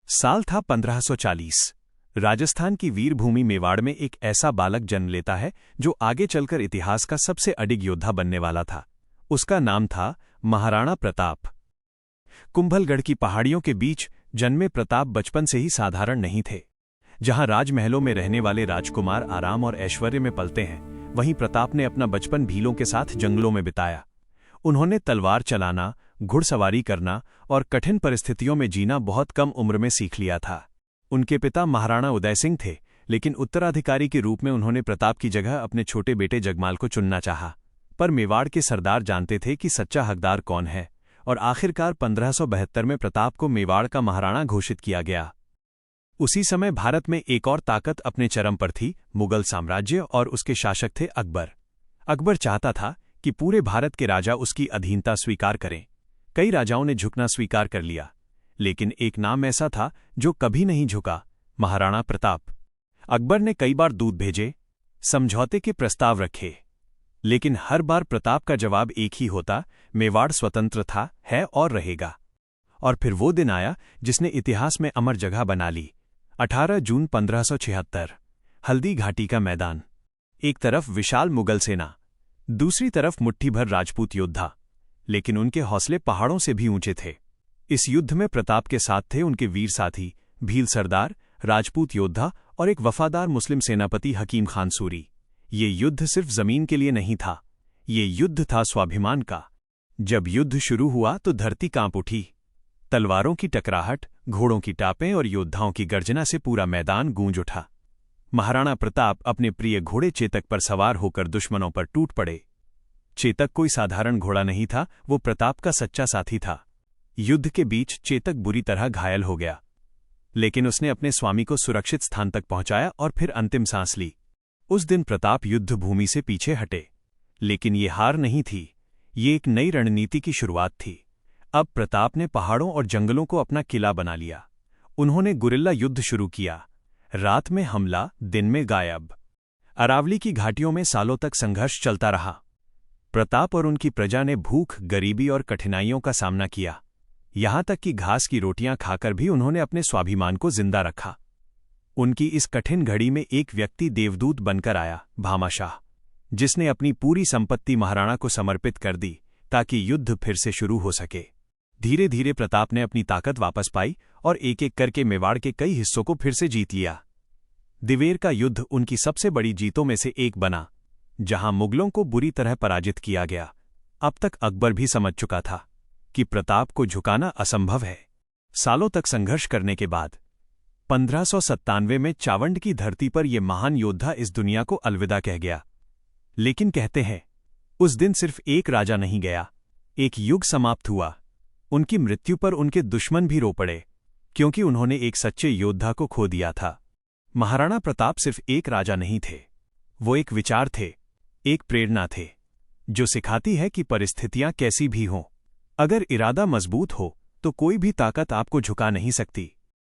साल था 1540। राजस्थान की वीरभूमि मेवाड़ में एक ऐसा बालक जन्म लेता है जो आगे चलकर इतिहास का सबसे अडिग योद्धा बनने वाला था। उसका नाम था महाराणा प्रताप। कुंभलगढ़ की पहाड़ियों के बीच जन्मे प्रताप बचपन से ही साधारण नहीं थे। जहां राजमहलों में रहने वाले राजकुमार आराम और ऐश्वर्य में पलते हैं, वहीं प्रताप ने अपना बचपन भीलों के साथ जंगलों में बिताया। उन्होंने तलवार चलाना, घुड़सवारी करना और कठिन परिस्थितियों में जीना बहुत कम उम्र में सीख लिया था। उनके पिता महाराणा उदय सिंह थे, लेकिन उत्तराधिकारी के रूप में उन्होंने प्रताप की जगह अपने छोटे बेटे जगमाल को चुनना चाहा। पर मेवाड़ के सरदार जानते थे कि सच्चा हकदार कौन है, और आखिरकार 1572 में प्रताप को मेवाड़ का महाराणा घोषित किया गया। उसी समय भारत में एक और ताकत अपने चरम पर थी, मुगल साम्राज्य, और उसके शासक थे अकबर। अकबर चाहता था कि पूरे भारत के राजा उसकी अधीनता स्वीकार करें। कई राजाओं ने झुकना स्वीकार कर लिया, लेकिन एक नाम ऐसा था जो कभी नहीं झुका, महाराणा प्रताप। अकबर ने कई बार दूत भेजे, समझौते के प्रस्ताव रखे, लेकिन हर बार प्रताप का जवाब एक ही होता, मेवाड़ स्वतंत्र था, है और रहेगा। और फिर वो दिन आया जिसने इतिहास में अमर जगह बना ली। 18 जून 1576, हल्दी घाटी का मैदान। एक तरफ विशाल मुगल सेना, दूसरी तरफ मुट्ठी भर राजपूत योद्धा, लेकिन उनके हौसले पहाड़ों से भी ऊंचे थे। इस युद्ध में प्रताप के साथ थे उनके वीर साथी, भील सरदार, राजपूत योद्धा और एक वफादार मुस्लिम सेनापति हकीम खान सूरी। ये युद्ध सिर्फ जमीन के लिए नहीं था, ये युद्ध था स्वाभिमान का। जब युद्ध शुरू हुआ तो धरती कांप उठी। तलवारों की टकराहट, घोड़ों की टापें और योद्धाओं की गर्जना से पूरा मैदान गूंज उठा। महाराणा प्रताप अपने प्रिय घोड़े चेतक पर सवार होकर दुश्मनों पर टूट पड़े। चेतक कोई साधारण घोड़ा नहीं था, वो प्रताप का सच्चा साथी था। युद्ध के बीच चेतक बुरी तरह घायल हो गया, लेकिन उसने अपने स्वामी को सुरक्षित स्थान तक पहुंचाया और फिर अंतिम सांस ली। उस दिन प्रताप युद्ध भूमि से पीछे हटे, लेकिन ये हार नहीं थी, ये एक नई रणनीति की शुरुआत थी। अब प्रताप ने पहाड़ों और जंगलों को अपना किला बना लिया। उन्होंने गुरिल्ला युद्ध शुरू किया, रात में हमला, दिन में गायब। अरावली की घाटियों में सालों तक संघर्ष चलता रहा। प्रताप और उनकी प्रजा ने भूख, गरीबी और कठिनाइयों का सामना किया। यहां तक कि घास की रोटियां खाकर भी उन्होंने अपने स्वाभिमान को जिंदा रखा। उनकी इस कठिन घड़ी में एक व्यक्ति देवदूत बनकर आया, भामाशाह, जिसने अपनी पूरी संपत्ति महाराणा को समर्पित कर दी ताकि युद्ध फिर से शुरू हो सके। धीरे धीरे प्रताप ने अपनी ताकत वापस पाई और एक एक करके मेवाड़ के कई हिस्सों को फिर से जीत लिया। दिवेर का युद्ध उनकी सबसे बड़ी जीतों में से एक बना, जहां मुगलों को बुरी तरह पराजित किया गया। अब तक अकबर भी समझ चुका था कि प्रताप को झुकाना असंभव है। सालों तक संघर्ष करने के बाद 1597 में चावंड की धरती पर यह महान योद्धा इस दुनिया को अलविदा कह गया। लेकिन कहते हैं, उस दिन सिर्फ एक राजा नहीं गया, एक युग समाप्त हुआ। उनकी मृत्यु पर उनके दुश्मन भी रो पड़े, क्योंकि उन्होंने एक सच्चे योद्धा को खो दिया था। महाराणा प्रताप सिर्फ एक राजा नहीं थे, वो एक विचार थे, एक प्रेरणा थे, जो सिखाती है कि परिस्थितियां कैसी भी हों, अगर इरादा मजबूत हो तो कोई भी ताकत आपको झुका नहीं सकती।